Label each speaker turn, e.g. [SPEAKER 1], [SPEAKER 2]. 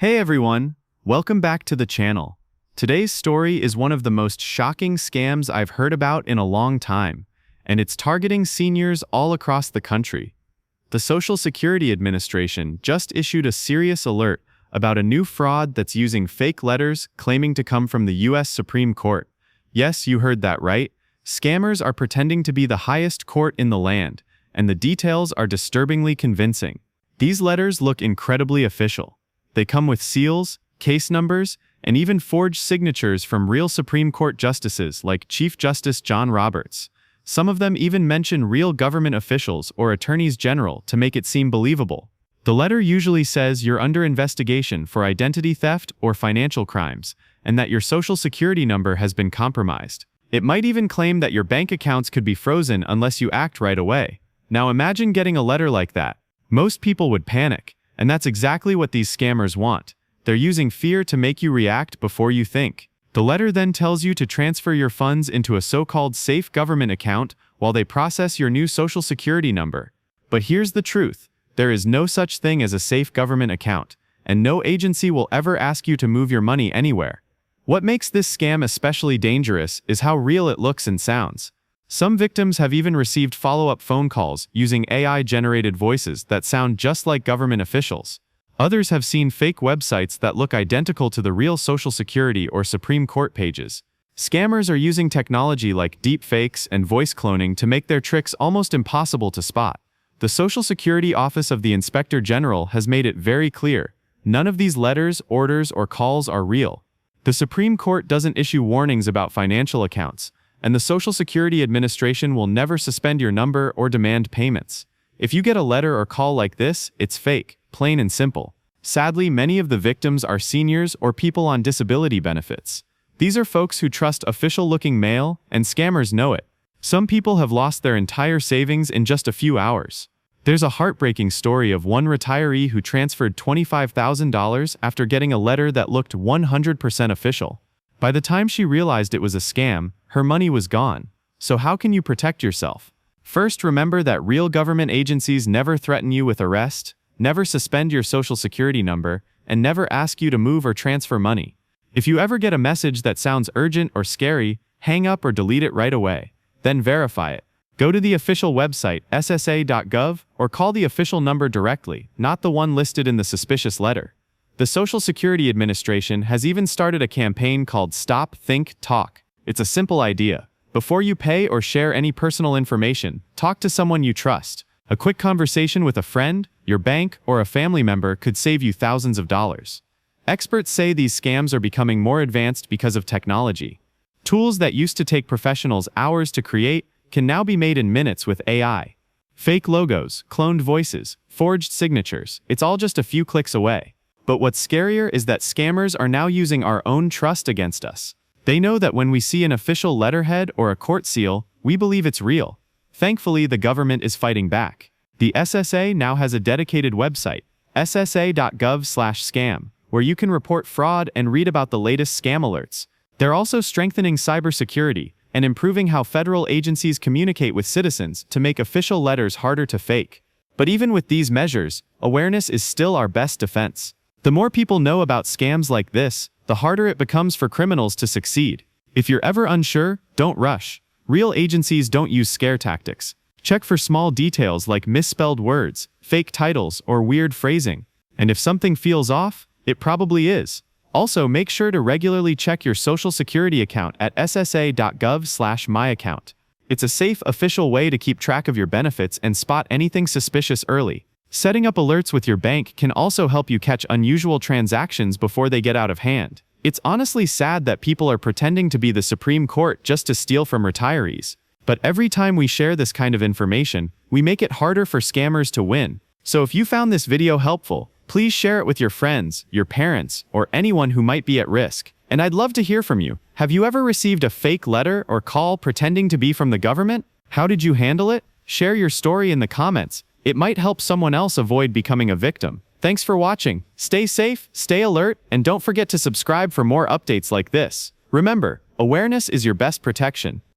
[SPEAKER 1] Hey everyone, welcome back to the channel. Today's story is one of the most shocking scams I've heard about in a long time, and it's targeting seniors all across the country. The Social Security Administration just issued a serious alert about a new fraud that's using fake letters claiming to come from the US Supreme Court. Yes, you heard that right. Scammers are pretending to be the highest court in the land, and the details are disturbingly convincing. These letters look incredibly official. They come with seals, case numbers, and even forged signatures from real Supreme Court justices like Chief Justice John Roberts. Some of them even mention real government officials or attorneys general to make it seem believable. The letter usually says you're under investigation for identity theft or financial crimes, and that your social security number has been compromised. It might even claim that your bank accounts could be frozen unless you act right away. Now imagine getting a letter like that. Most people would panic. And that's exactly what these scammers want. They're using fear to make you react before you think. The letter then tells you to transfer your funds into a so-called safe government account while they process your new social security number. But here's the truth. There is no such thing as a safe government account, and no agency will ever ask you to move your money anywhere. What makes this scam especially dangerous is how real it looks and sounds. Some victims have even received follow-up phone calls using AI-generated voices that sound just like government officials. Others have seen fake websites that look identical to the real Social Security or Supreme Court pages. Scammers are using technology like deepfakes and voice cloning to make their tricks almost impossible to spot. The Social Security Office of the Inspector General has made it very clear. None of these letters, orders, or calls are real. The Supreme Court doesn't issue warnings about financial accounts, and the Social Security Administration will never suspend your number or demand payments. If you get a letter or call like this, it's fake, plain and simple. Sadly, many of the victims are seniors or people on disability benefits. These are folks who trust official-looking mail, and scammers know it. Some people have lost their entire savings in just a few hours. There's a heartbreaking story of one retiree who transferred $25,000 after getting a letter that looked 100% official. By the time she realized it was a scam, her money was gone. So how can you protect yourself? First, remember that real government agencies never threaten you with arrest, never suspend your social security number, and never ask you to move or transfer money. If you ever get a message that sounds urgent or scary, hang up or delete it right away. Then verify it. Go to the official website, ssa.gov, or call the official number directly, not the one listed in the suspicious letter. The Social Security Administration has even started a campaign called Stop, Think, Talk. It's a simple idea. Before you pay or share any personal information, talk to someone you trust. A quick conversation with a friend, your bank, or a family member could save you thousands of dollars. Experts say these scams are becoming more advanced because of technology. Tools that used to take professionals hours to create can now be made in minutes with AI. Fake logos, cloned voices, forged signatures, it's all just a few clicks away. But what's scarier is that scammers are now using our own trust against us. They know that when we see an official letterhead or a court seal, we believe it's real. Thankfully, the government is fighting back. The SSA now has a dedicated website, ssa.gov/scam, where you can report fraud and read about the latest scam alerts. They're also strengthening cybersecurity and improving how federal agencies communicate with citizens to make official letters harder to fake. But even with these measures, awareness is still our best defense. The more people know about scams like this, the harder it becomes for criminals to succeed. If you're ever unsure, don't rush. Real agencies don't use scare tactics. Check for small details like misspelled words, fake titles, or weird phrasing. And if something feels off, it probably is. Also, make sure to regularly check your Social Security account at ssa.gov/myaccount. It's a safe, official way to keep track of your benefits and spot anything suspicious early. Setting up alerts with your bank can also help you catch unusual transactions before they get out of hand. It's honestly sad that people are pretending to be the Supreme Court just to steal from retirees. But every time we share this kind of information, we make it harder for scammers to win. So if you found this video helpful, please share it with your friends, your parents, or anyone who might be at risk. And I'd love to hear from you. Have you ever received a fake letter or call pretending to be from the government? How did you handle it? Share your story in the comments. It might help someone else avoid becoming a victim. Thanks for watching. Stay safe, stay alert, and don't forget to subscribe for more updates like this. Remember, awareness is your best protection.